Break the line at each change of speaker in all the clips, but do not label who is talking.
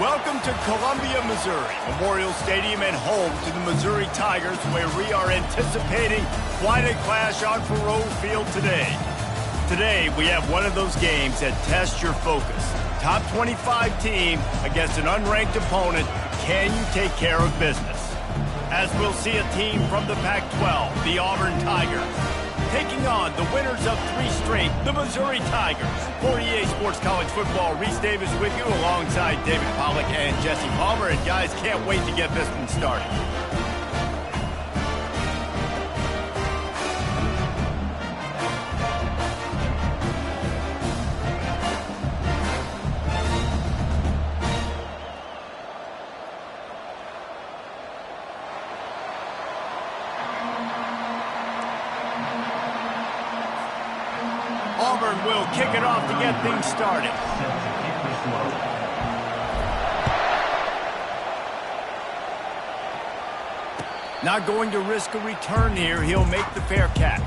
Welcome to Columbia, Missouri, Memorial Stadium and home to the Missouri Tigers, where we are anticipating quite a clash on Faurot Field today. Today, we have one of those games that tests your focus. Top 25 team against an unranked opponent. Can you take care of business? As we'll see a team from the Pac-12, the Auburn Tigers, taking on the winners of 3 straight, the Missouri Tigers. For EA Sports College Football, Reese Davis with you alongside David Pollack and Jesse Palmer. And guys, can't wait to get this one started. Auburn will kick it off to get things started. Not going to risk a return here. He'll make the fair catch.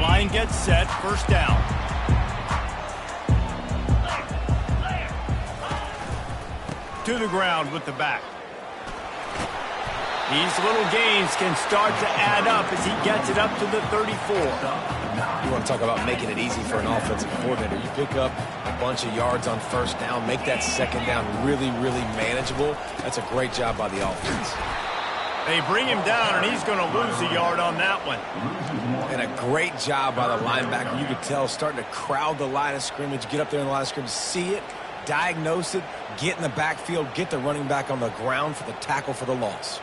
Line gets set, first down. To the ground with the back. These little gains can start to add up as he gets it up to the 34.
You want to talk about making it easy for an offensive coordinator. You pick up a bunch of yards on first down, make that second down really, really manageable. That's a great job by the offense.
They bring him down, and he's going to lose a yard on that one.
And a great job by the linebacker. You could tell starting to crowd the line of scrimmage, get up there in the line of scrimmage, see it, diagnose it, get in the backfield, get the running back on the ground for the tackle for the loss.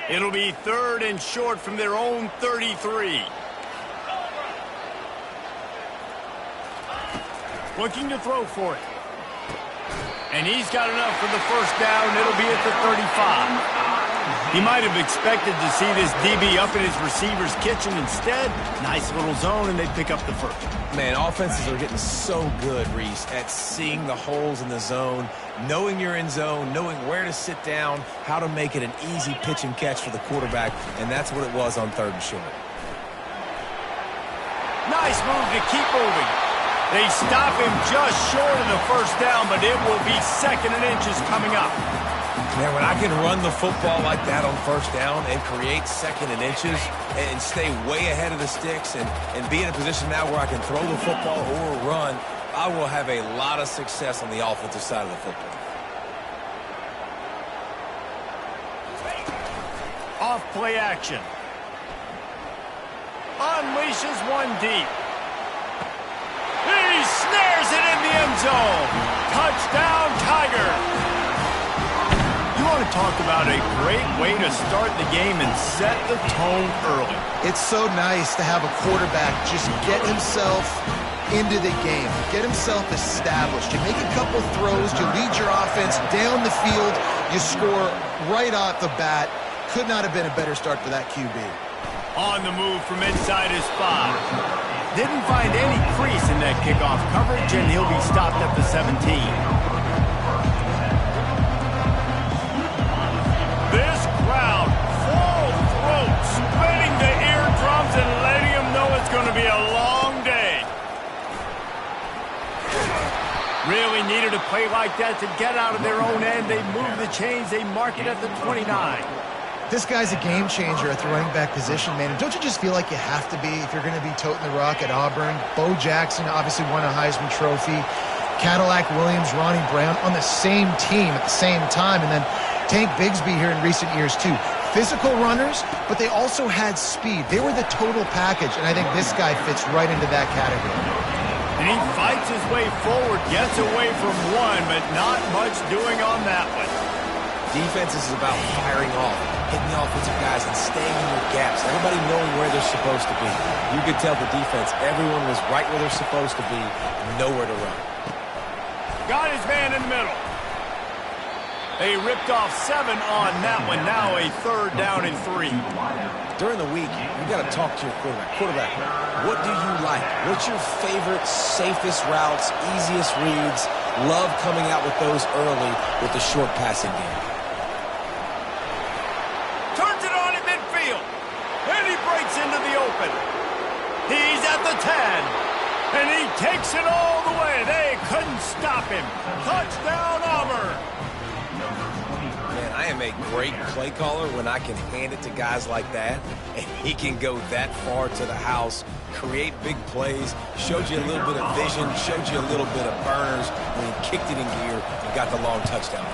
It'll be 3rd and short from their own 33. Looking to throw for it. And he's got enough for the first down. It'll be at the 35. He might have expected to see this DB up in his receiver's kitchen. Instead, nice little zone, and they pick up the first.
Man, offenses are getting so good, Reese, at seeing the holes in the zone, knowing you're in zone, knowing where to sit down, how to make it an easy pitch and catch for the quarterback, and that's what it was on 3rd and short.
Nice move to keep moving. They stop him just short of the first down, but it will be 2nd and inches coming up.
Man, when I can run the football like that on first down and create 2nd and inches and stay way ahead of the sticks and be in a position now where I can throw the football or run, I will have a lot of success on the offensive side of the football.
Off play action. Unleashes one deep. He snares it in the end zone. Touchdown, Tiger. You want to talk about a great way to start the game and set the tone early.
It's so nice to have a quarterback just get himself into the game, get himself established. You make a couple throws, you lead your offense down the field, you score right off the bat. Could not have been a better start for that QB.
On the move from inside his 5. Didn't find any crease in that kickoff coverage, and he'll be stopped at the 17. This crowd, full throat, splitting the eardrums and letting them know it's going to be a long day. Really needed a play like that to get out of their own end. They move the chains. They mark it at the 29.
This guy's a game changer at the running back position, man. And don't you just feel like you have to be if you're going to be toting the rock at Auburn? Bo Jackson obviously won a Heisman Trophy. Cadillac Williams, Ronnie Brown on the same team at the same time. And then Tank Bigsby here in recent years, too. Physical runners, but they also had speed. They were the total package, and I think this guy fits right into that category.
And he fights his way forward, gets away from one, but not much doing on that one.
Defense is about firing off, hitting the offensive guys and staying in your gaps. Everybody knowing where they're supposed to be. You could tell the defense, everyone was right where they're supposed to be, nowhere to run.
Got his man in the middle. They ripped off 7 on that one. Now a 3rd down and 3.
During the week, you got to talk to your quarterback. Quarterback, what do you like? What's your favorite, safest routes, easiest reads? Love coming out with those early with the short passing game.
Turns it on in midfield. And he breaks into the open. He's at the 10. And he takes it all the way. They couldn't stop him. Touchdown, Auburn.
Man, I am a great play caller when I can hand it to guys like that. And he can go that far to the house, create big plays, showed you a little bit of vision, showed you a little bit of burners when he kicked it in gear and got the long touchdown.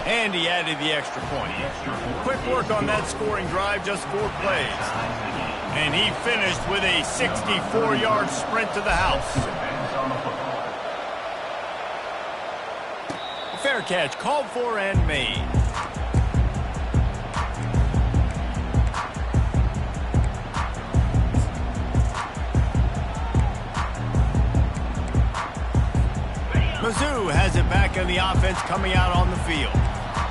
And he added the extra point. Quick work on that scoring drive, just 4 plays. And he finished with a 64-yard sprint to the house. Fair catch, called for and made. Mizzou has it back in the offense coming out on the field.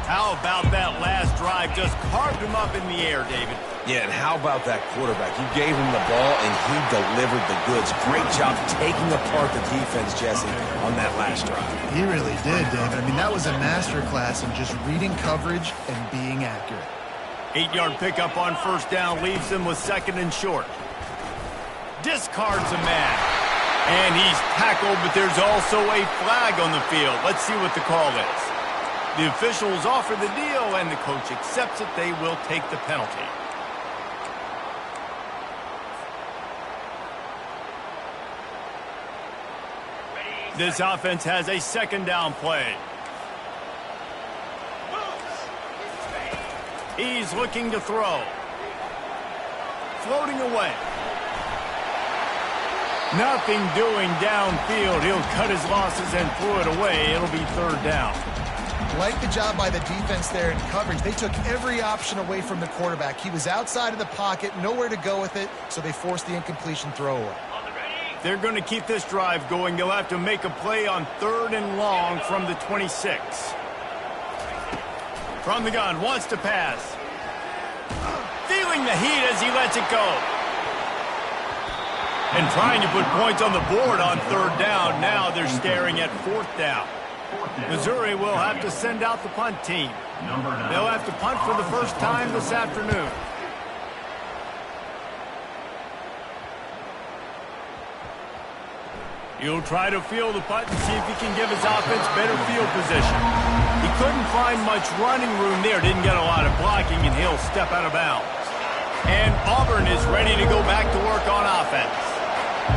How about that last drive? Just carved him up in the air, David.
Yeah, and how about that quarterback? You gave him the ball, and he delivered the goods. Great job taking apart the defense, Jesse, on that last drive.
He really did, David. I mean, that was a masterclass in just reading coverage and being accurate.
8-yard pickup on 1st down leaves him with 2nd and short. Discards a man. And he's tackled, but there's also a flag on the field. Let's see what the call is. The officials offer the deal, and the coach accepts it. They will take the penalty. This offense has a 2nd down play. He's looking to throw. Floating away. Nothing doing downfield. He'll cut his losses and throw it away. It'll be 3rd down.
Like the job by the defense there in coverage. They took every option away from the quarterback. He was outside of the pocket, nowhere to go with it, so they forced the incompletion throwaway.
They're going to keep this drive going. They'll have to make a play on 3rd and long from the 26. From the gun, wants to pass. Feeling the heat as he lets it go. And trying to put points on the board on 3rd down. Now they're staring at 4th down. Missouri will have to send out the punt team. They'll have to punt for the first time this afternoon. He'll try to field the punt and see if he can give his offense better field position. He couldn't find much running room there. Didn't get a lot of blocking, and he'll step out of bounds. And Auburn is ready to go back to work on offense.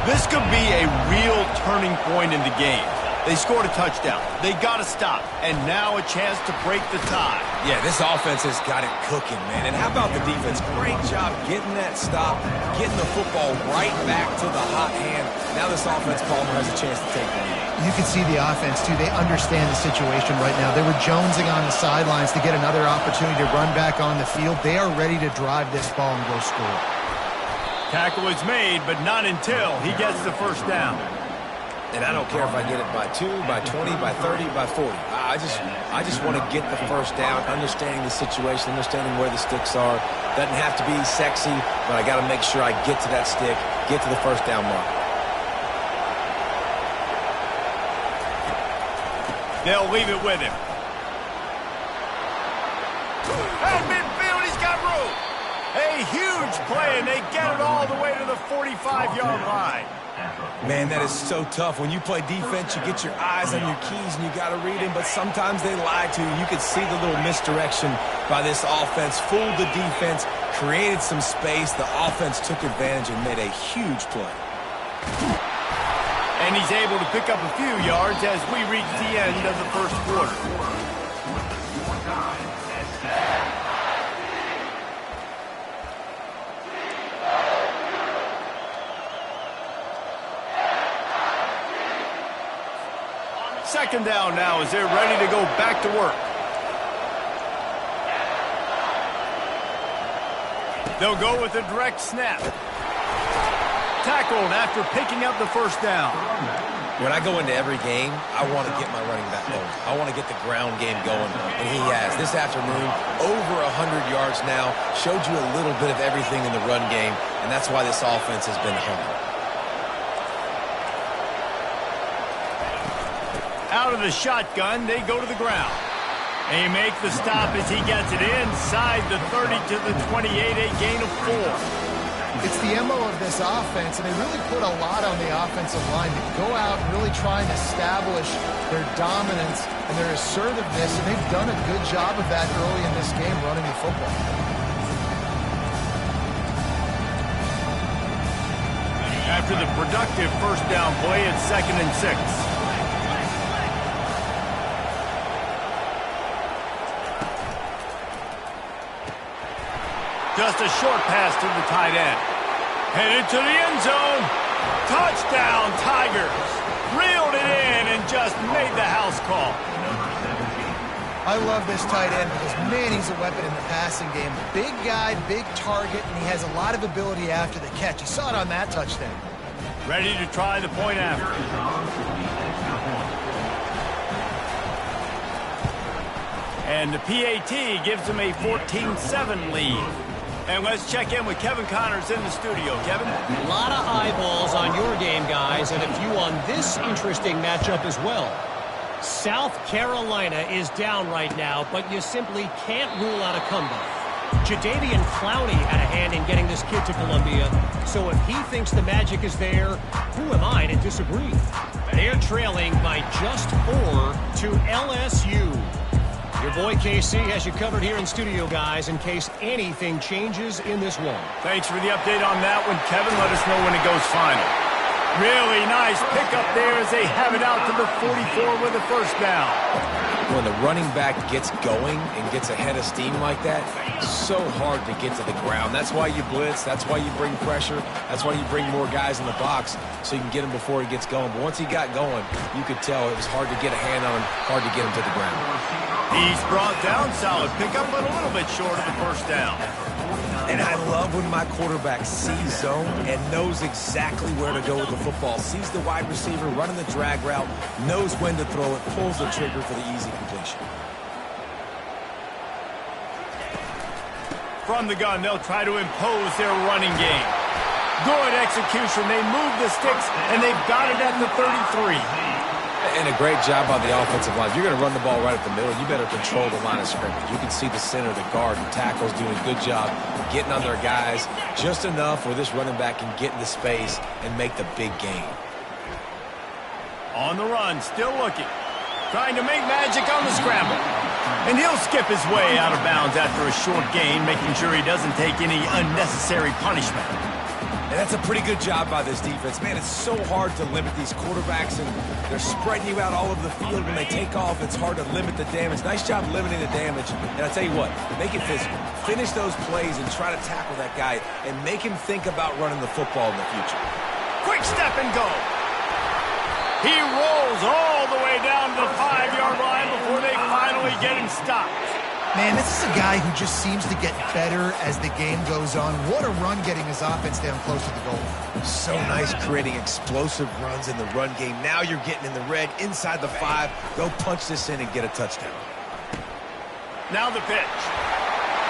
This could be a real turning point in the game. They scored a touchdown. They got to stop. And now a chance to break the tie.
Yeah, this offense has got it cooking, man. And how about the defense? Great job getting that stop, getting the football right back to the hot hand. Now this offense, Palmer, has a chance to take one.
You can see the offense, too. They understand the situation right now. They were jonesing on the sidelines to get another opportunity to run back on the field. They are ready to drive this ball and go score.
Tackle is made, but not until he gets the 1st down.
And I don't care if I get it by 2, by 20, by 30, by 40. I just want to get the 1st down, understanding the situation, understanding where the sticks are. Doesn't have to be sexy, but I got to make sure I get to that stick, get to the 1st down mark.
They'll leave it with him. At midfield, he's got room. A huge play, and they get it all the way to the 45-yard line.
Man, that is so tough. When you play defense, you get your eyes on your keys, and you got to read them, but sometimes they lie to you. You could see the little misdirection by this offense, fooled the defense, created some space. The offense took advantage and made a huge play.
And he's able to pick up a few yards as we reach the end of the 1st quarter. Second down now as they're ready to go back to work. They'll go with a direct snap. Tackled after picking up the 1st down.
When I go into every game, I want to get my running back going. I want to get the ground game going, and he has. This afternoon, over 100 yards now, showed you a little bit of everything in the run game, and that's why this offense has been hung.
Out of the shotgun, they go to the ground. They make the stop as he gets it inside the 30 to the 28, a gain of 4.
It's the MO of this offense, and they really put a lot on the offensive line to go out and really try and establish their dominance and their assertiveness, and they've done a good job of that early in this game running the football.
After the productive first down play, it's 2nd and 6. Just a short pass to the tight end. Headed to the end zone. Touchdown, Tigers. Reeled it in and just made the house call.
I love this tight end because, man, he's a weapon in the passing game. Big guy, big target, and he has a lot of ability after the catch. You saw it on that touchdown.
Ready to try the point after. And the PAT gives them a 14-7 lead. And let's check in with Kevin Connors in the studio. Kevin?
A lot of eyeballs on your game, guys, and a few on this interesting matchup as well. South Carolina is down right now, but you simply can't rule out a comeback. Jadeveon Clowney had a hand in getting this kid to Columbia, so if he thinks the magic is there, who am I to disagree? They're trailing by just 4 to LSU. Your boy KC has you covered here in studio, guys, in case anything changes in this one.
Thanks for the update on that one, Kevin. Let us know when it goes final. Really nice pickup there as they have it out to the 44 with a first down.
When the running back gets going and gets ahead of steam like that, it's so hard to get to the ground. That's why you blitz. That's why you bring pressure. That's why you bring more guys in the box so you can get him before he gets going. But once he got going, you could tell it was hard to get a hand on him, hard to get him to the ground.
He's brought down, solid pickup, but a little bit short of the first down.
And I love when my quarterback sees zone and knows exactly where to go with the football. Sees the wide receiver running the drag route, knows when to throw it, pulls the trigger for the easy completion.
From the gun, they'll try to impose their running game. Good execution. They move the sticks, and they've got it at the 33.
And a great job on the offensive line. If you're going to run the ball right at the middle, you better control the line of scrimmage. You can see the center, the guard, and tackles doing a good job getting on their guys just enough where this running back can get into space and make the big gain.
On the run, still looking. Trying to make magic on the scramble. And he'll skip his way out of bounds after a short gain, making sure he doesn't take any unnecessary punishment.
And that's a pretty good job by this defense. Man, it's so hard to limit these quarterbacks, and they're spreading you out all over the field. When they take off, it's hard to limit the damage. Nice job limiting the damage. And I'll tell you what, make it physical. Finish those plays and try to tackle that guy and make him think about running the football in the future.
Quick step and go. He rolls all the way down to the 5-yard line before they finally get him stopped.
Man, this is a guy who just seems to get better as the game goes on. What a run getting his offense down close to the goal.
So nice creating explosive runs in the run game. Now you're getting in the red, inside the 5. Go punch this in and get a touchdown.
Now the pitch.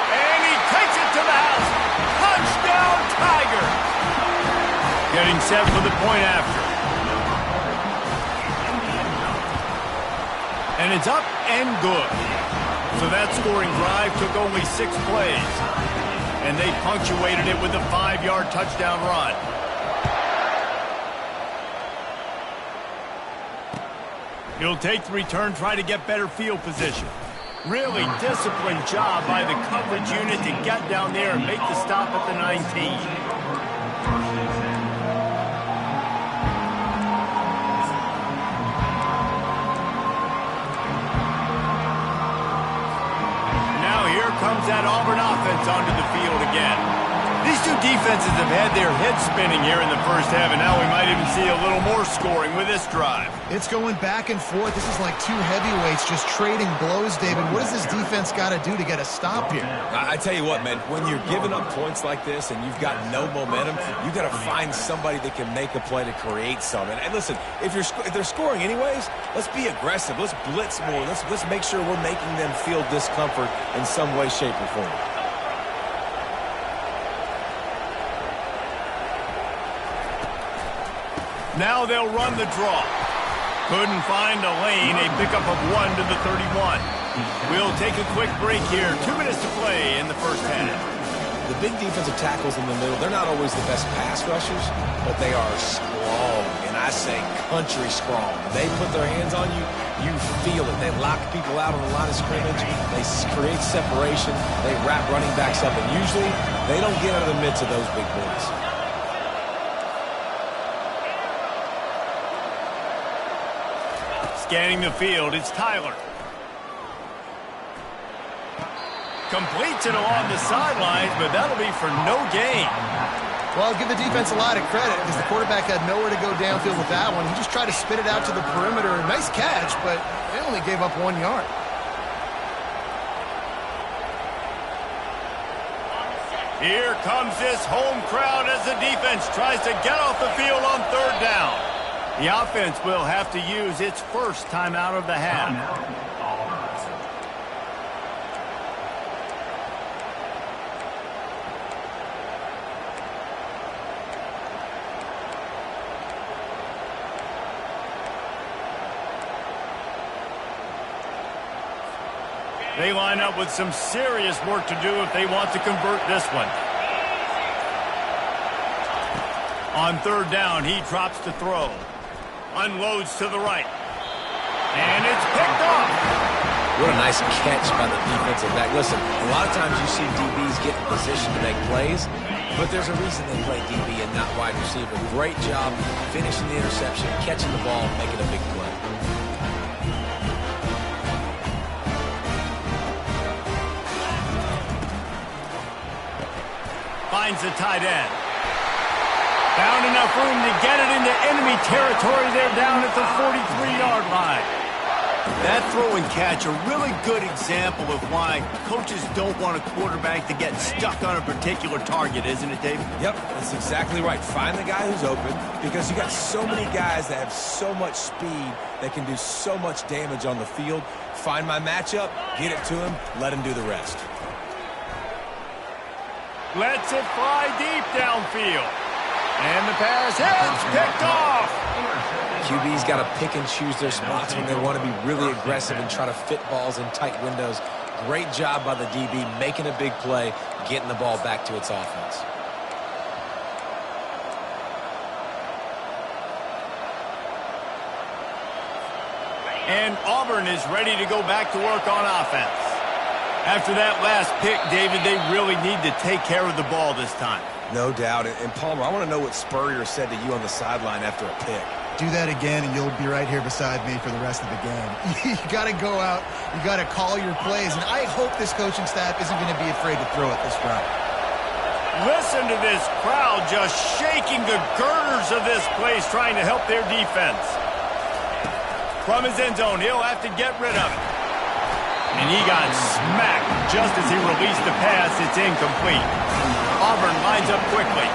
And he takes it to the house. Touchdown, Tiger. Getting set for the point after. And it's up and good. So that scoring drive took only 6 plays. And they punctuated it with a 5-yard touchdown run. He'll take the return, try to get better field position. Really disciplined job by the coverage unit to get down there and make the stop at the 19. Comes that Auburn offense onto the field again. These two defenses have had their heads spinning here in the first half, and now we might even see a little more scoring with this drive.
It's going back and forth. This is like two heavyweights just trading blows, David. What does this defense got to do to get a stop here?
I tell you what, man, when you're giving up points like this and you've got no momentum, you've got to find somebody that can make a play to create something. And listen, if they're scoring anyways, let's be aggressive. Let's blitz more. Let's make sure we're making them feel discomfort in some way, shape, or form.
Now they'll run the draw. Couldn't find a lane. A pickup of 1 to the 31. We'll take a quick break here. 2 minutes to play in the first half.
The big defensive tackles in the middle, they're not always the best pass rushers, but they are strong, and I say country strong. They put their hands on you, you feel it. They lock people out on the line of scrimmage. They create separation. They wrap running backs up, and usually they don't get out of the midst of those big boys.
Scanning the field, it's Tyler. Completes it along the sidelines, but that'll be for no gain.
Well, I'll give the defense a lot of credit because the quarterback had nowhere to go downfield with that one. He just tried to spit it out to the perimeter. Nice catch, but they only gave up 1 yard.
Here comes this home crowd as the defense tries to get off the field on 3rd down. The offense will have to use its first timeout of the half. They line up with some serious work to do if they want to convert this one. On 3rd down, he drops to throw. Unloads to the right. And it's picked off.
What a nice catch by the defensive back. Listen, a lot of times you see DBs get in position to make plays, but there's a reason they play DB and not wide receiver. Great job finishing the interception, catching the ball, making a big play.
Finds the tight end. Found enough room to get it into enemy territory. They're down at the 43-yard line. That throw and catch, a really good example of why coaches don't want a quarterback to get stuck on a particular target, isn't it, David?
Yep, that's exactly right. Find the guy who's open because you got so many guys that have so much speed that can do so much damage on the field. Find my matchup, get it to him, let him do the rest.
Lets it fly deep downfield. And the pass hits, picked off.
QB's got to pick and choose their spots when they want to be really aggressive and try to fit balls in tight windows. Great job by the DB making a big play, getting the ball back to its offense.
And Auburn is ready to go back to work on offense. After that last pick, David, they really need to take care of the ball this time.
No doubt. And Palmer, I want to know what Spurrier said to you on the sideline after a pick.
Do that again, and you'll be right here beside me for the rest of the game. You got to go out. You got to call your plays, and I hope this coaching staff isn't going to be afraid to throw it this route.
Listen to this crowd just shaking the girders of this place, trying to help their defense. From his end zone, he'll have to get rid of it. And he got smacked just as he released the pass. It's incomplete. Auburn lines up quickly.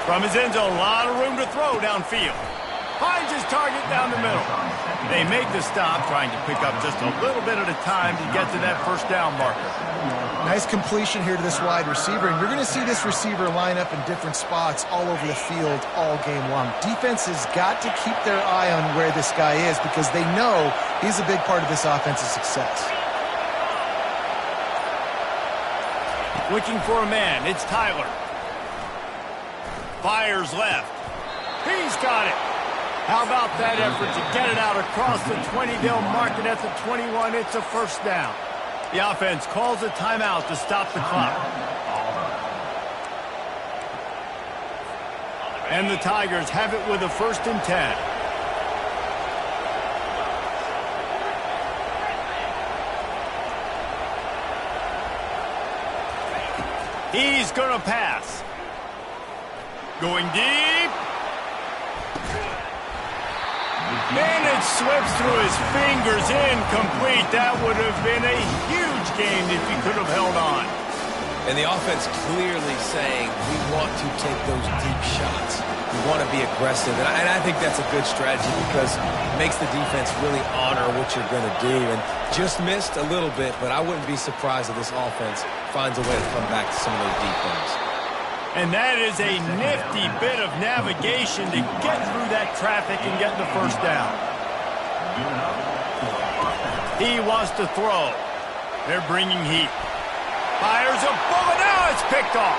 From his end zone, a lot of room to throw downfield. Finds his target down the middle. They make the stop, trying to pick up just a little bit at a time to get to that 1st down marker.
Nice completion here to this wide receiver, and you're going to see this receiver line up in different spots all over the field all game long. Defense has got to keep their eye on where this guy is because they know he's a big part of this offense's success.
Looking for a man, it's Tyler. Fires left. He's got it. How about that effort to get it out across the 20? They'll mark it at the 21. It's a 1st down. The offense calls a timeout to stop the clock. And the Tigers have it with a 1st and 10. He's going to pass. Going deep. And it slips through his fingers, incomplete. That would have been a huge gain if he could have held on.
And the offense clearly saying, we want to take those deep shots. We want to be aggressive. And I think that's a good strategy because it makes the defense really honor what you're going to do. And just missed a little bit, but I wouldn't be surprised if this offense finds a way to come back to some of those deep ones.
And that is a nifty bit of navigation to get through that traffic and get the first down. He wants to throw. They're bringing heat. Fires a bullet. Now it's picked off.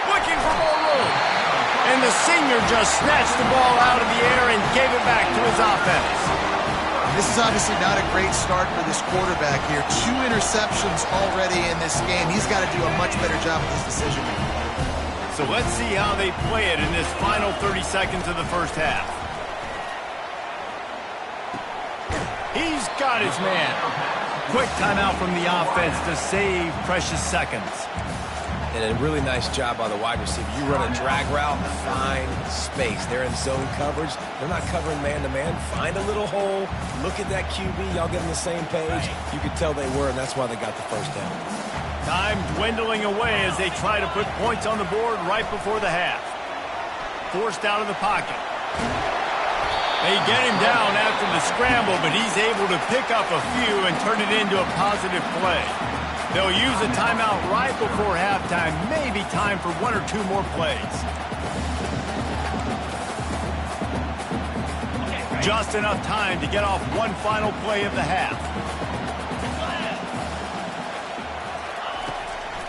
Looking for more room. And the senior just snatched the ball out of the air and gave it back to his offense.
This is obviously not a great start for this quarterback here. 2 interceptions already in this game. He's got to do a much better job with his decision making.
So let's see how they play it in this final 30 seconds of the first half. He's got his man. Quick timeout from the offense to save precious seconds.
And a really nice job by the wide receiver. You run a drag route, find space. They're in zone coverage. They're not covering man-to-man. Find a little hole. Look at that QB. Y'all get on the same page. You could tell they were, and that's why they got the first down.
Time dwindling away as they try to put points on the board right before the half. Forced out of the pocket. They get him down after the scramble, but he's able to pick up a few and turn it into a positive play. They'll use a timeout right before halftime, maybe time for 1 or 2 more plays. Just enough time to get off one final play of the half.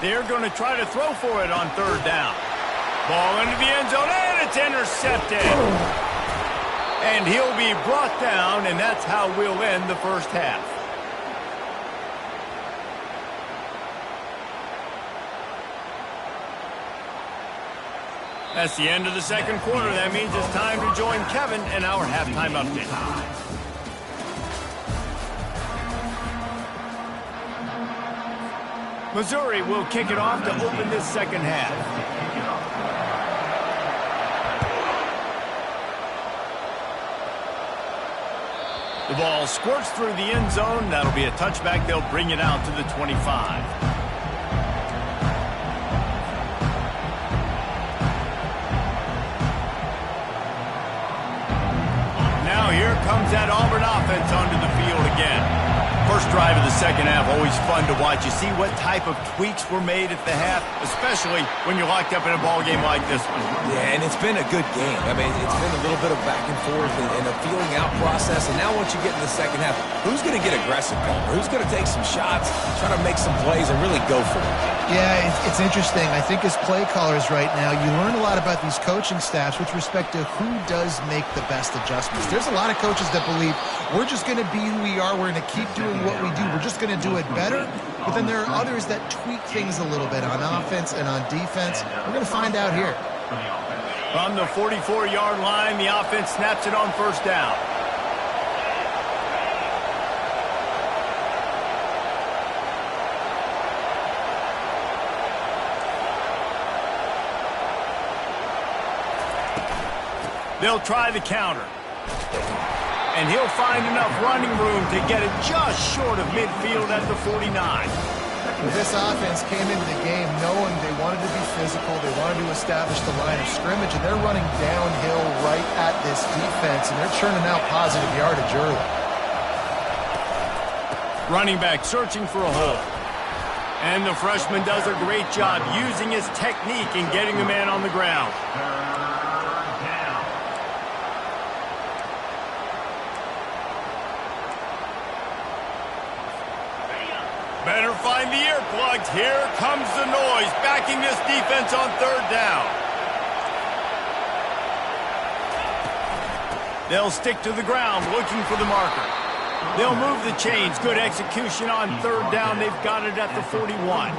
They're going to try to throw for it on 3rd down. Ball into the end zone, and it's intercepted. And he'll be brought down, and that's how we'll end the first half. That's the end of the second quarter. That means it's time to join Kevin in our halftime update. Missouri will kick it off to open this second half. The ball squirts through the end zone. That'll be a touchback. They'll bring it out to the 25. Now here comes that Auburn offense onto the field again. First drive of the second half, always fun to watch. You see what type of tweaks were made at the half, especially when you're locked up in a ball game like this one.
Yeah, and it's been a good game. I mean, it's been a little bit of back and forth and a feeling out process. And now once you get in the second half, who's going to get aggressive, Palmer? Who's going to take some shots, try to make some plays, and really go for it?
Yeah, it's interesting. I think as play callers right now, you learn a lot about these coaching staffs with respect to who does make the best adjustments. There's a lot of coaches that believe we're just going to be who we are. We're going to keep doing what we do. We're just going to do it better. But then there are others that tweak things a little bit on offense and on defense. We're going to find out here.
From the 44-yard line, the offense snaps it on 1st down. They'll try the counter. And he'll find enough running room to get it just short of midfield at the 49.
This offense came into the game knowing they wanted to be physical, they wanted to establish the line of scrimmage, and they're running downhill right at this defense, and they're churning out positive yardage early.
Running back searching for a hole. And the freshman does a great job using his technique and getting the man on the ground. Better find the earplugs. Here comes the noise, backing this defense on 3rd down. They'll stick to the ground, looking for the marker. They'll move the chains. Good execution on 3rd down. They've got it at the 41.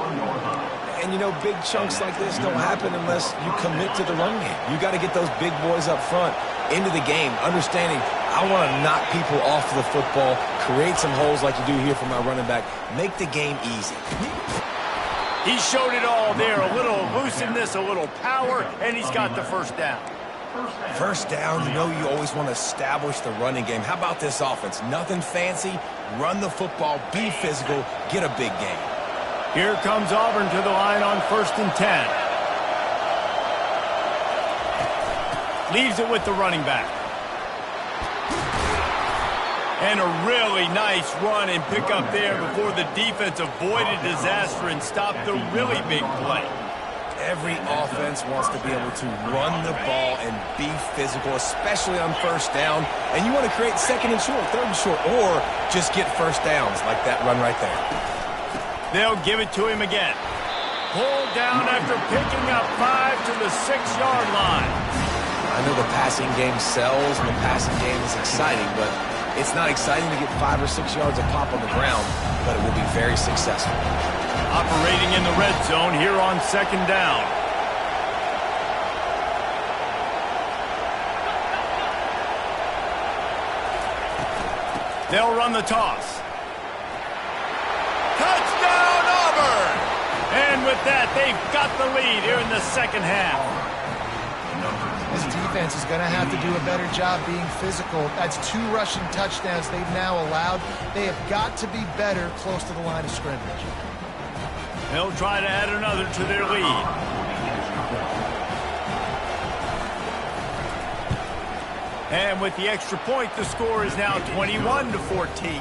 And, you know, big chunks like this don't happen unless you commit to the run game. You got to get those big boys up front into the game, understanding I want to knock people off the football, create some holes like you do here for my running back, make the game easy.
He showed it all there, a little elusiveness, a little power, and he's got the first down.
First down, you know you always want to establish the running game. How about this offense? Nothing fancy. Run the football, be physical, get a big gain.
Here comes Auburn to the line on 1st and 10. Leaves it with the running back. And a really nice run and pick up there before the defense avoided disaster and stopped the really big play.
Every offense wants to be able to run the ball and be physical, especially on first down. And you want to create 2nd and short, 3rd and short, or just get first downs like that run right there.
They'll give it to him again. Pulled down after picking up 5 to the 6-yard line.
I know the passing game sells and the passing game is exciting, but it's not exciting to get 5 or 6 yards of pop on the ground, but it will be very successful.
Operating in the red zone here on 2nd down. They'll run the toss. Touchdown, Auburn! And with that, they've got the lead here in the 2nd half.
This defense is going to have to do a better job being physical. That's 2 rushing touchdowns they've now allowed. They have got to be better close to the line of scrimmage.
They'll try to add another to their lead. And with the extra point, the score is now 21-14.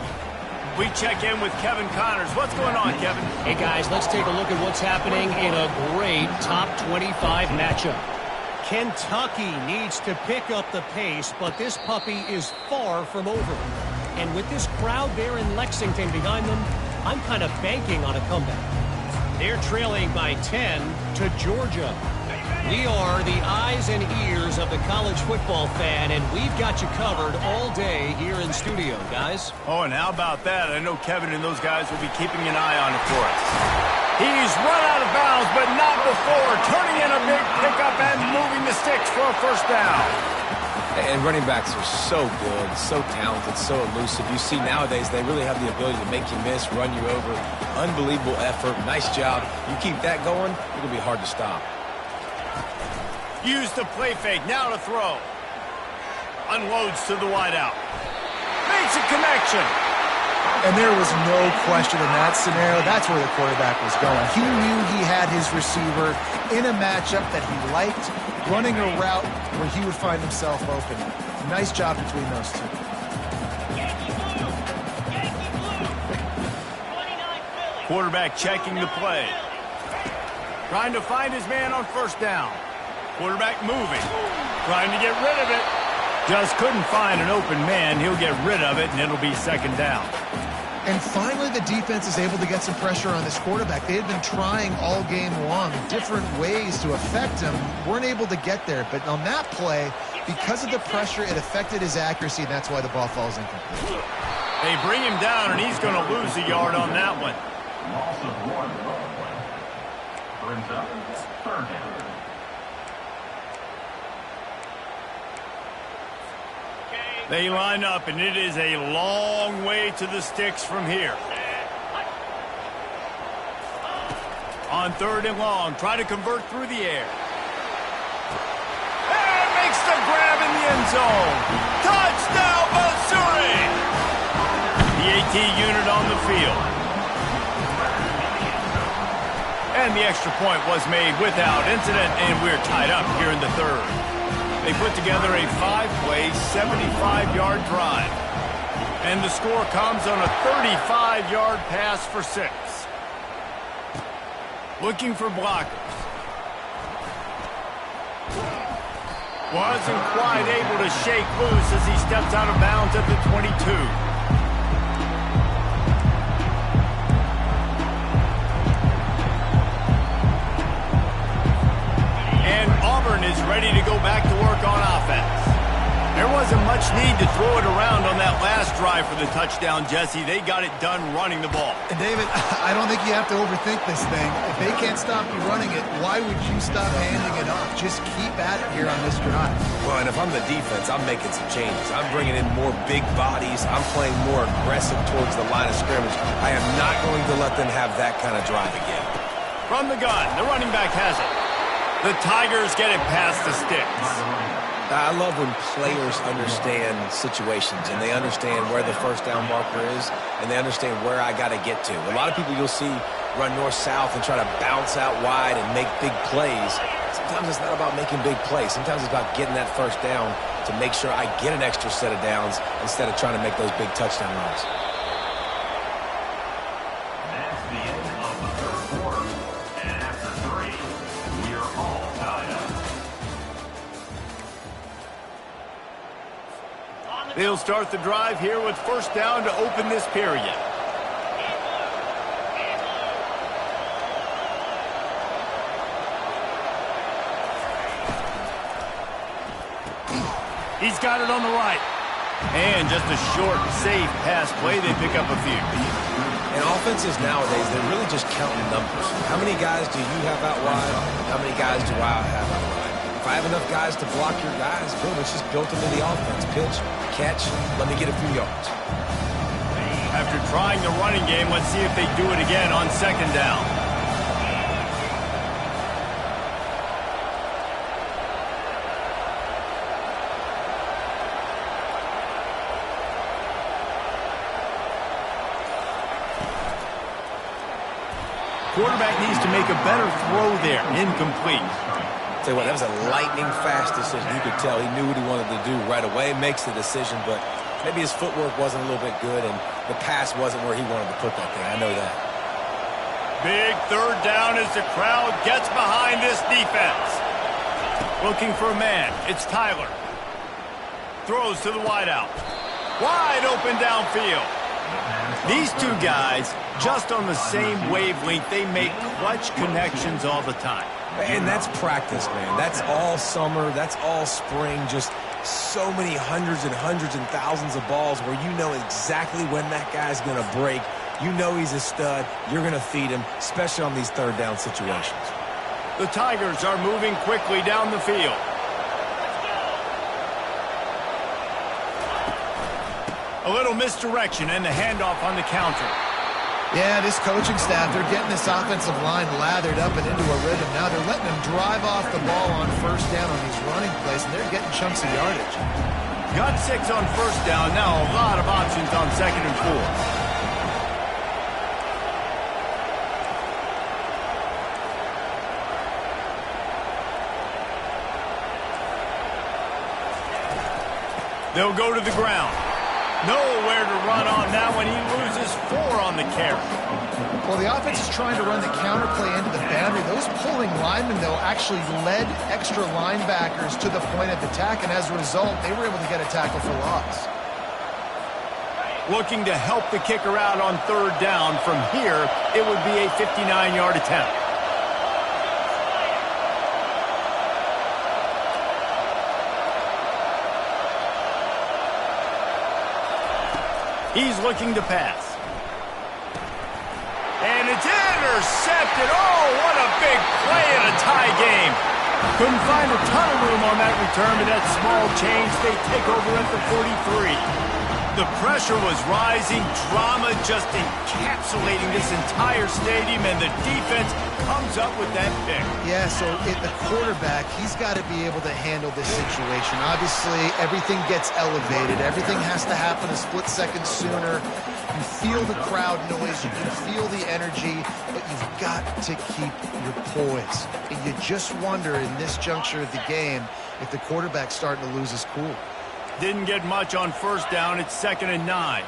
We check in with Kevin Connors. What's going on, Kevin?
Hey, guys, let's take a look at what's happening in a great top 25 matchup. Kentucky needs to pick up the pace, but this puppy is far from over. And with this crowd there in Lexington behind them, I'm kind of banking on a comeback. They're trailing by 10 to Georgia. We are the eyes and ears of the college football fan, and we've got you covered all day here in studio, guys.
Oh, and how about that? I know Kevin and those guys will be keeping an eye on it for us. He's run out of bounds, but not before. Turning in a big pickup and moving the sticks for a first down.
And running backs are so good, so talented, so elusive. You see nowadays they really have the ability to make you miss, run you over. Unbelievable effort. Nice job. You keep that going, it'll be hard to stop.
Use the play fake. Now to throw. Unloads to the wideout. Makes a connection.
And there was no question in that scenario. That's where the quarterback was going. He knew he had his receiver in a matchup that he liked, running a route where he would find himself open. Nice job between those two.
Quarterback checking the play. Trying to find his man on first down. Quarterback moving. Trying to get rid of it. Just couldn't find an open man. He'll get rid of it, and it'll be 2nd down.
And finally, the defense is able to get some pressure on this quarterback. They had been trying all game long different ways to affect him. Weren't able to get there. But on that play, because of the pressure, it affected his accuracy, and that's why the ball falls incomplete.
They bring him down, and he's going to lose a yard on that one.
Loss of 1 play. Brings up 3rd down.
They line up, and it is a long way to the sticks from here. On 3rd and long, try to convert through the air. And makes the grab in the end zone. Touchdown, Missouri! The AT unit on the field. And the extra point was made without incident, and we're tied up here in the 3rd. They put together a 5-play, 75-yard drive. And the score comes on a 35-yard pass for 6. Looking for blockers. Wasn't quite able to shake loose as he steps out of bounds at the 22. Auburn is ready to go back to work on offense. There wasn't much need to throw it around on that last drive for the touchdown, Jesse. They got it done running the ball.
And David, I don't think you have to overthink this thing. If they can't stop you running it, why would you stop handing it off? Just keep at it here on this drive.
Well, and if I'm the defense, I'm making some changes. I'm bringing in more big bodies. I'm playing more aggressive towards the line of scrimmage. I am not going to let them have that kind of drive again.
From the gun, the running back has it. The Tigers get it past the sticks.
I love when players understand situations and they understand where the first down marker is and they understand where I got to get to. A lot of people you'll see run north-south and try to bounce out wide and make big plays. Sometimes it's not about making big plays. Sometimes it's about getting that first down to make sure I get an extra set of downs instead of trying to make those big touchdown runs.
That's the end of the third quarter. And after 3, we are all tied up.
They'll start the drive here with first down to open this period. He's got it on the right. And just a short, safe pass play. They pick up a few.
And offenses nowadays, they're really just counting numbers. How many guys do you have out wide? How many guys do I have out wide? If I have enough guys to block your guys, boom, it's just built into the offense. Pitch, catch, let me get a few yards.
After trying the running game, let's see if they do it again on second down. Quarterback needs to make a better throw there. Incomplete.
Tell you what, that was a lightning-fast decision. You could tell he knew what he wanted to do right away. Makes the decision, but maybe his footwork wasn't a little bit good, and the pass wasn't where he wanted to put that thing. I know that.
Big third down as the crowd gets behind this defense. Looking for a man. It's Tyler. Throws to the wideout. Wide open downfield. These two guys, just on the same wavelength, they make clutch connections all the time.
And that's practice, man. That's all summer. That's all spring. Just so many hundreds and thousands of balls where you know exactly when that guy's going to break. You know he's a stud. You're going to feed him, especially on these third down situations.
The Tigers are moving quickly down the field. A little misdirection and the handoff on the counter.
Yeah, this coaching staff, they're getting this offensive line lathered up and into a rhythm. Now they're letting them drive off the ball on first down on these running plays, and they're getting chunks of yardage.
Got 6 on first down. Now a lot of options on second and 4. They'll go to the ground. Nowhere to run on now when he loses 4 on the carry.
Well, the offense is trying to run the counter play into the boundary. Those pulling linemen, though, actually led extra linebackers to the point of attack, and as a result, they were able to get a tackle for loss.
Looking to help the kicker out on third down. From here, it would be a 59-yard attempt. He's looking to pass. And it's intercepted. Oh, what a big play in a tie game. Couldn't find a ton of room on that return, but that small change, they take over at the 43. The pressure was rising. Drama just encapsulating this entire stadium, and the defense comes up with that pick.
Yeah, so the quarterback, he's got to be able to handle this situation. Obviously, everything gets elevated. Everything has to happen a split second sooner. You feel the crowd noise. You can feel the energy, but you've got to keep your poise. And you just wonder in this juncture of the game if the quarterback's starting to lose his cool.
Didn't get much on first down. It's 2nd and 9.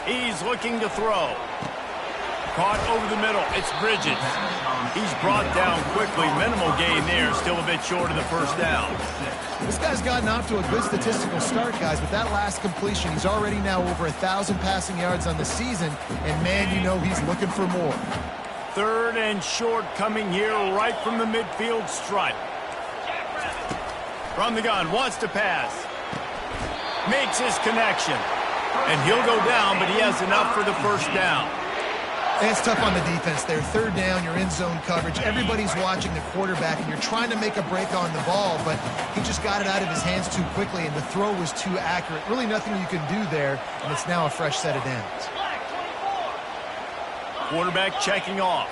He's looking to throw. Caught over the middle. It's Bridges. He's brought down quickly. Minimal gain there. Still a bit short of the first down.
This guy's gotten off to a good statistical start, guys. With that last completion, he's already now over 1,000 passing yards on the season. And, man, you know he's looking for more.
3rd and short coming here right from the midfield stripe. From the gun, wants to pass. Makes his connection. And he'll go down, but he has enough for the first down.
And it's tough on the defense there. 3rd down, you're in zone coverage. Everybody's watching the quarterback, and you're trying to make a break on the ball, but he just got it out of his hands too quickly, and the throw was too accurate. Really nothing you can do there, and it's now a fresh set of downs.
Quarterback checking off.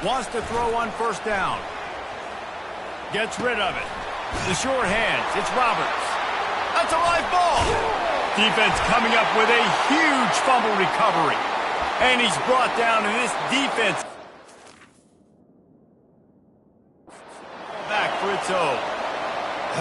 Wants to throw on first down. Gets rid of it. The short hands. It's Roberts. That's a live ball. Defense coming up with a huge fumble recovery. And he's brought down in this defense. Back for its own.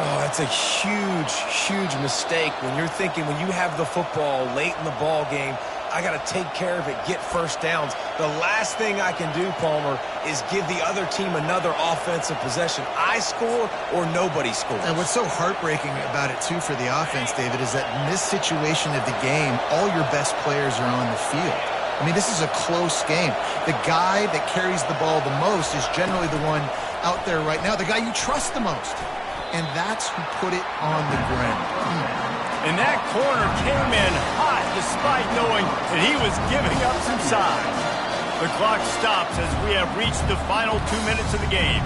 Oh, that's a huge, huge mistake when you're thinking when you have the football late in the ball game, I got to take care of it, get first downs. The last thing I can do, Palmer, is give the other team another offensive possession. I score or nobody scores.
And what's so heartbreaking about it, too, for the offense, David, is that in this situation of the game, all your best players are on the field. I mean, this is a close game. The guy that carries the ball the most is generally the one out there right now, the guy you trust the most. And that's who put it on the ground.
And that corner came in hot despite knowing that he was giving up some size. The clock stops as we have reached the final 2 minutes of the game.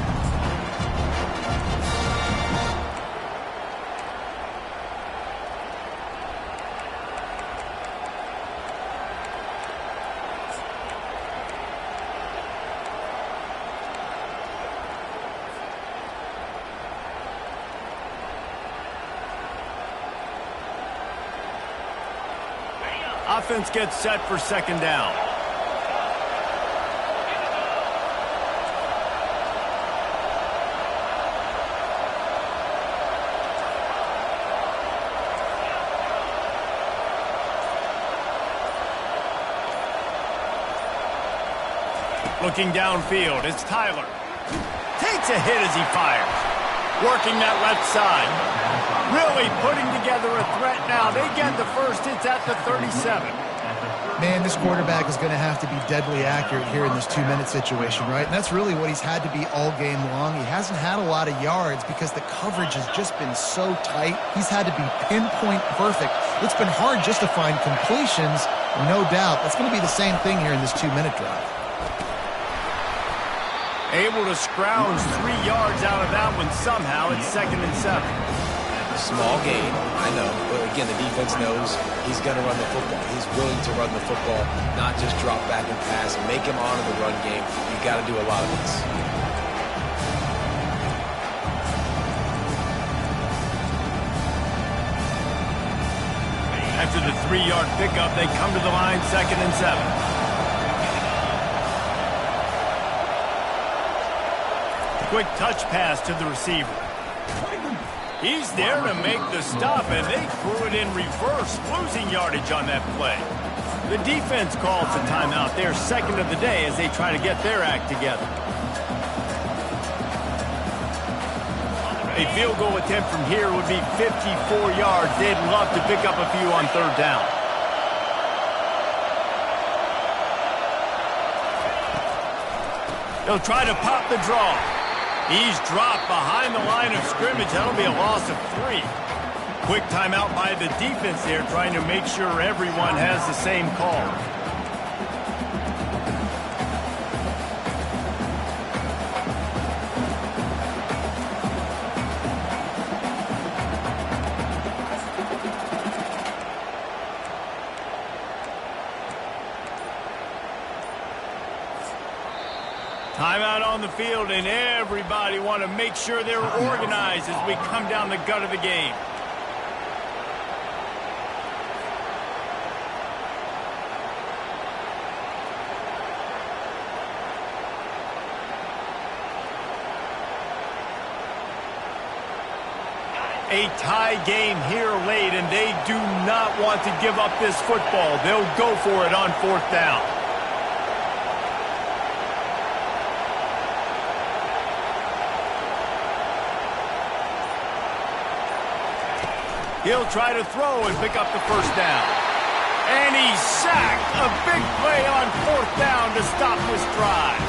Offense gets set for second down. Looking downfield, it's Tyler. Takes a hit as he fires. Working that left side. Really putting together a threat now. They get the first. It's at the 37.
Man, this quarterback is going to have to be deadly accurate here in this 2-minute situation, right? And that's really what he's had to be all game long. He hasn't had a lot of yards because the coverage has just been so tight. He's had to be pinpoint perfect. It's been hard just to find completions, no doubt. That's going to be the same thing here in this 2-minute drive.
Able to scrounge 3 yards out of that one somehow. It's 2nd and 7.
Small gain, I know. But again, the defense knows he's going to run the football. He's willing to run the football, not just drop back and pass. Make him honor the run game. You got to do a lot of this.
After the 3-yard pickup, they come to the line, 2nd and 7. Quick touch pass to the receiver. He's there to make the stop, and they threw it in reverse, losing yardage on that play. The defense calls a timeout. They're second of the day as they try to get their act together. A field goal attempt from here would be 54 yards. They'd love to pick up a few on third down. They'll try to pop the draw. He's dropped behind the line of scrimmage. That'll be a loss of 3. Quick timeout by the defense there, trying to make sure everyone has the same call. Timeout on the field, and everybody want to make sure they're organized as we come down the gut of the game. A tie game here late, and they do not want to give up this football. They'll go for it on fourth down. He'll try to throw and pick up the first down. And he's sacked. A big play on fourth down to stop this drive.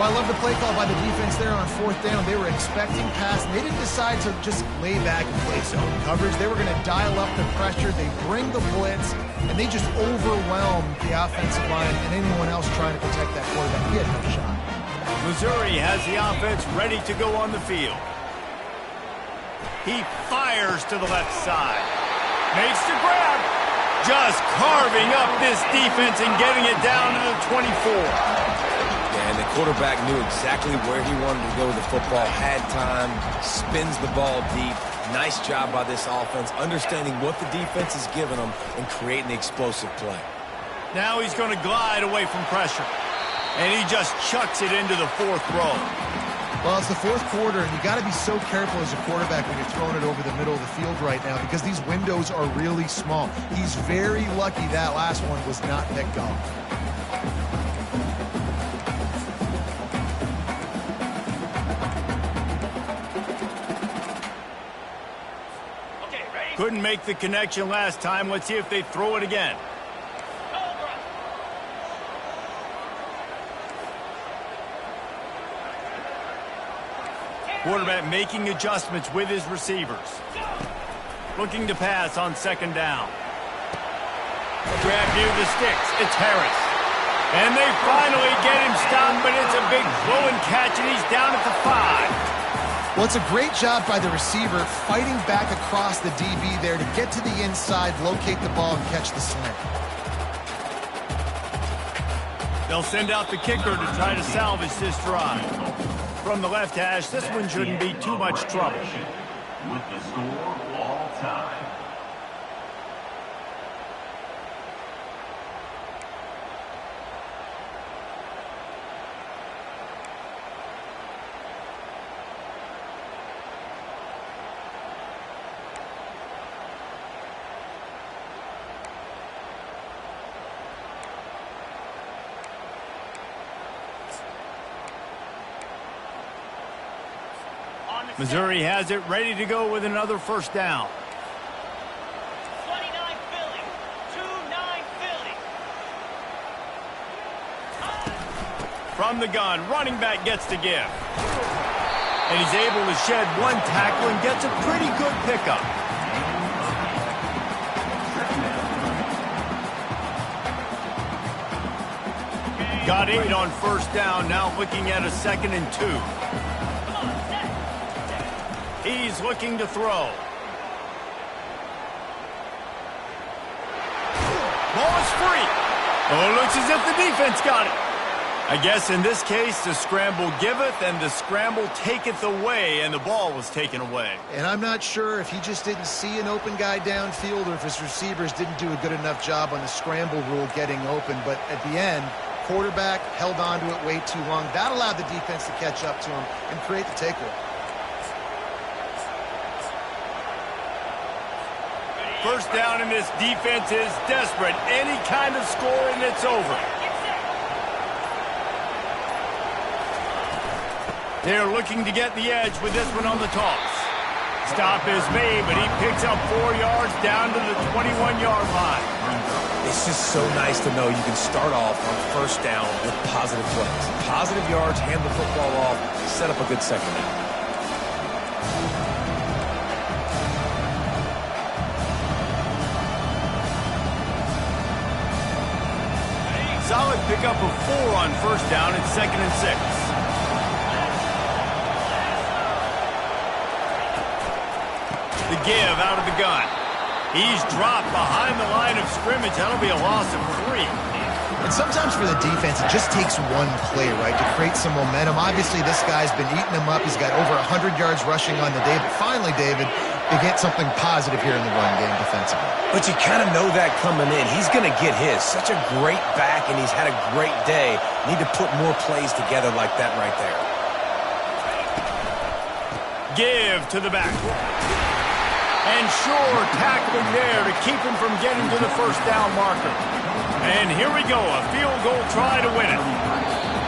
Well, I love the play call by the defense there on fourth down. They were expecting pass, and they didn't decide to just lay back and play zone coverage. They were going to dial up the pressure. They bring the blitz, and they just overwhelm the offensive line and anyone else trying to protect that quarterback. He had no shot.
Missouri has the offense ready to go on the field. He fires to the left side. Makes the grab. Just carving up this defense and getting it down to the 24.
Yeah, And the quarterback knew exactly where he wanted to go with the football, had time, spins the ball deep. Nice job by this offense, understanding what the defense is giving them and creating the explosive play.
Now he's going to glide away from pressure. And he just chucks it into the fourth row.
Well, it's the fourth quarter, and you got to be so careful as a quarterback when you're throwing it over the middle of the field right now because these windows are really small. He's very lucky that last one was not picked off.
Couldn't make the connection last time. Let's see if they throw it again. Quarterback making adjustments with his receivers. Looking to pass on second down. Grab near the sticks. It's Harris. And they finally get him stopped, but it's a big throw and catch, and he's down at the 5.
Well, it's a great job by the receiver fighting back across the DB there to get to the inside, locate the ball, and catch the slant.
They'll send out the kicker to try to salvage this drive. From the left hash, this one shouldn't be too much trouble.
With the score all time.
Missouri has it ready to go with another first down.
29 Philly. 2-9 Philly.
From the gun, running back gets to give. And he's able to shed one tackle and gets a pretty good pickup. Got 8 on first down, now looking at a 2nd and 2. He's looking to throw. Ball is free. Oh, it looks as if the defense got it. I guess in this case, the scramble giveth and the scramble taketh away, and the ball was taken away.
And I'm not sure if he just didn't see an open guy downfield or if his receivers didn't do a good enough job on the scramble rule getting open. But at the end, quarterback held on to it way too long. That allowed the defense to catch up to him and create the takeaway.
First down, and this defense is desperate. Any kind of score, and it's over. They're looking to get the edge with this one on the toss. Stop is made, but he picks up 4 yards down to the 21-yard line.
It's just so nice to know you can start off on first down with positive plays. Positive yards, hand the football off, set up a good second down.
Solid pickup of 4 on first down and 2nd and 6. The give out of the gun. He's dropped behind the line of scrimmage. That'll be a loss of 3.
And sometimes for the defense, it just takes one play, right, to create some momentum. Obviously, this guy's been eating them up. He's got over 100 yards rushing on the day. But finally, David, they get something positive here in the run game defensively.
But you kind of know that coming in. He's going to get his. Such a great back, and he's had a great day. Need to put more plays together like that right there.
Give to the back. And sure, tackling there to keep him from getting to the first down marker. And here we go, a field goal try to win it.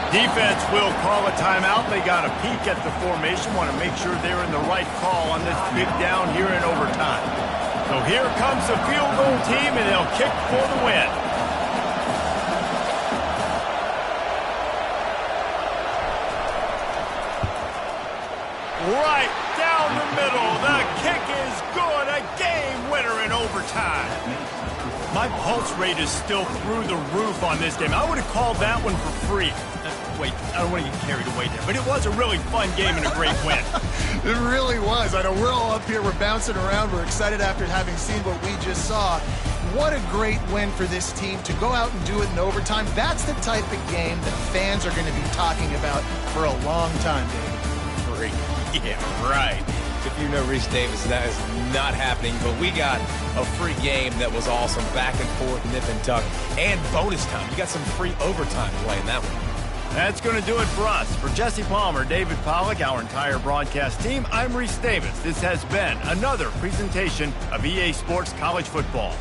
Defense will call a timeout. They got a peek at the formation, want to make sure they're in the right call on this big down here in overtime. So here comes the field goal team, and they'll kick for the win. Right down the middle. The kick is good. A game winner in overtime. My pulse rate is still through the roof on this game. I would have called that one for free. Wait, I don't want to get carried away there. But it was a really fun game and a great win.
It really was. I know we're all up here. We're bouncing around. We're excited after having seen what we just saw. what a great win for this team to go out and do it in overtime. That's the type of game that fans are going to be talking about for a long time, David.
Free. Yeah, right. If you know Reese Davis, that is not happening. But we got a free game that was awesome. Back and forth, nip and tuck, and bonus time. You got some free overtime play in that one.
That's going to do it for us. For Jesse Palmer, David Pollack, our entire broadcast team, I'm Reese Davis. This has been another presentation of EA Sports College Football.